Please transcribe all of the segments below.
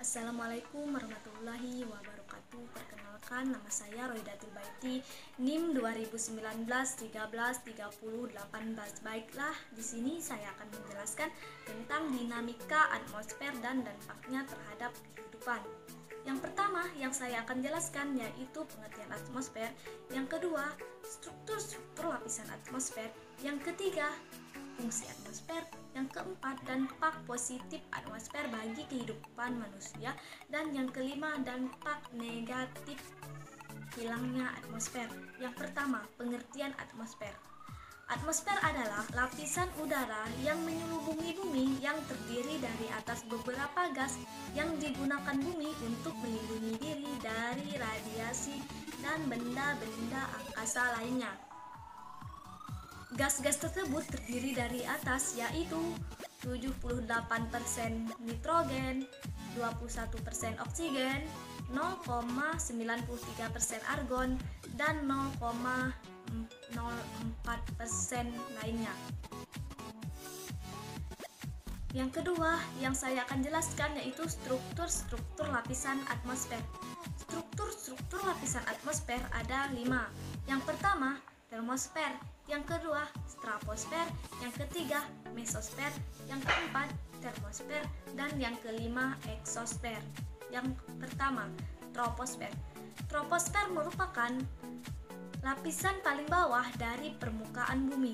Assalamualaikum warahmatullahi wabarakatuh. Perkenalkan, nama saya Roidatul Baiti, NIM 2019-13-30-18. Baiklah, di sini saya akan menjelaskan tentang dinamika atmosfer dan dampaknya terhadap kehidupan. Yang pertama yang saya akan jelaskan yaitu pengertian atmosfer. Yang kedua, struktur lapisan atmosfer. Yang ketiga, fungsi atmosfer. Yang keempat, dampak positif atmosfer bagi kehidupan manusia. Dan yang kelima, dampak negatif hilangnya atmosfer. Yang pertama, pengertian atmosfer. Atmosfer adalah lapisan udara yang menyelubungi bumi yang terdiri dari atas beberapa gas yang digunakan bumi untuk melindungi diri dari radiasi dan benda-benda angkasa lainnya. Gas-gas tersebut terdiri dari atas yaitu 78% nitrogen, 21% oksigen, 0,93% argon, dan 0,04% lainnya. Yang kedua yang saya akan jelaskan yaitu struktur lapisan atmosfer. Struktur lapisan atmosfer ada 5. Yang pertama, termosfer. Yang kedua, troposfer. Yang ketiga, mesosfer. Yang keempat, termosfer. Dan yang kelima, eksosfer. Yang pertama, troposfer. Troposfer merupakan lapisan paling bawah dari permukaan bumi,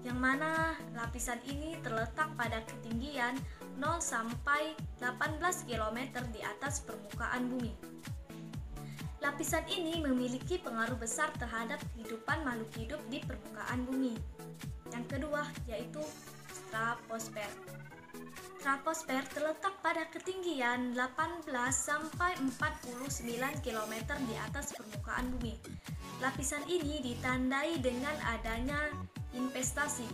yang mana lapisan ini terletak pada ketinggian 0 sampai 18 km di atas permukaan bumi. Lapisan ini memiliki pengaruh besar terhadap kehidupan makhluk hidup di permukaan bumi. Yang kedua yaitu troposfer. Troposfer terletak pada ketinggian 18 sampai 49 km di atas permukaan bumi. Lapisan ini ditandai dengan adanya investasi.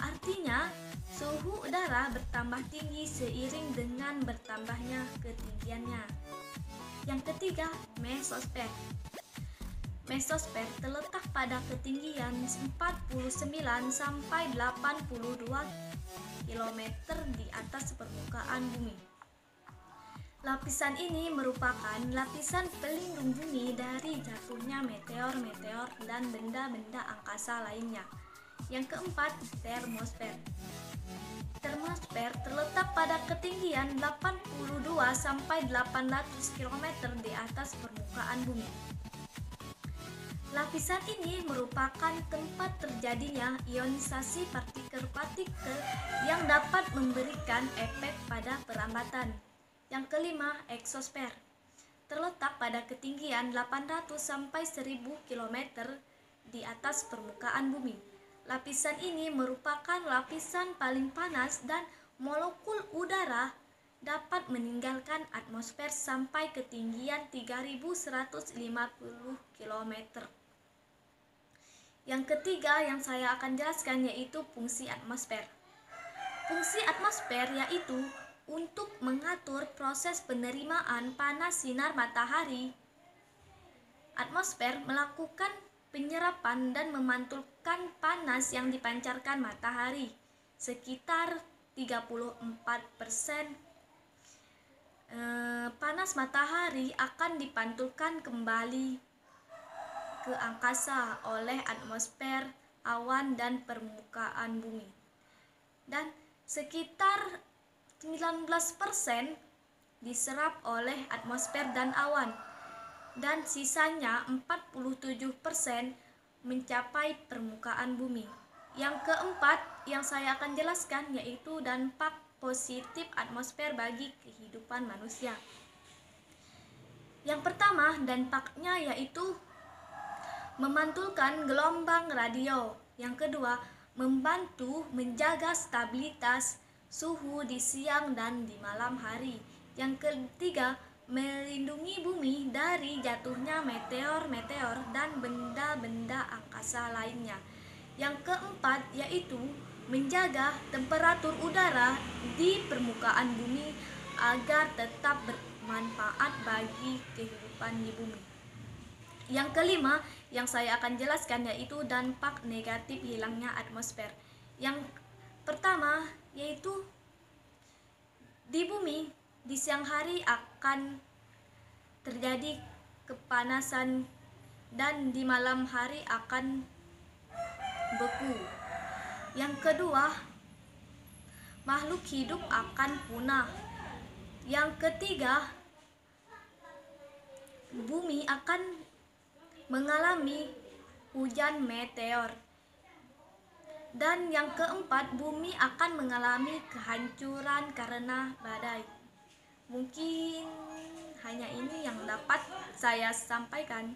Artinya, suhu udara bertambah tinggi seiring dengan bertambahnya ketinggiannya. Yang ketiga, mesosfer. Mesosfer terletak pada ketinggian 49 sampai 82 km di atas permukaan bumi. Lapisan ini merupakan lapisan pelindung bumi dari jatuhnya meteor-meteor dan benda-benda angkasa lainnya. Yang keempat, termosfer. Termosfer terletak pada ketinggian 82 sampai 800 km di atas permukaan bumi. Lapisan ini merupakan tempat terjadinya ionisasi partikel-partikel yang dapat memberikan efek pada perlambatan. Yang kelima, eksosfer. Terletak pada ketinggian 800 sampai 1000 km di atas permukaan bumi. Lapisan ini merupakan lapisan paling panas dan molekul udara dapat meninggalkan atmosfer sampai ketinggian 3150 km. Yang ketiga yang saya akan jelaskan yaitu fungsi atmosfer. Fungsi atmosfer yaitu untuk mengatur proses penerimaan panas sinar matahari. Atmosfer melakukan penyerapan dan memantulkan panas yang dipancarkan matahari. Sekitar 34% panas matahari akan dipantulkan kembali ke angkasa oleh atmosfer, awan, dan permukaan bumi. Dan sekitar 19% diserap oleh atmosfer dan awan. Dan sisanya 47% mencapai permukaan bumi. Yang keempat yang saya akan jelaskan yaitu dampak positif atmosfer bagi kehidupan manusia. Yang pertama, dampaknya yaitu memantulkan gelombang radio. Yang kedua, membantu menjaga stabilitas suhu di siang dan di malam hari. Yang ketiga, melindungi bumi dari jatuhnya meteor-meteor dan benda-benda angkasa lainnya. Yang keempat yaitu menjaga temperatur udara di permukaan bumi agar tetap bermanfaat bagi kehidupan di bumi. Yang kelima yang saya akan jelaskan yaitu dampak negatif hilangnya atmosfer. Yang pertama yaitu di bumi Di siang hari akan terjadi kepanasan dan di malam hari akan beku. Yang kedua, makhluk hidup akan punah. Yang ketiga, bumi akan mengalami hujan meteor. Dan yang keempat, bumi akan mengalami kehancuran karena badai. Mungkin hanya ini yang dapat saya sampaikan.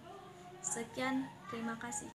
Sekian, terima kasih.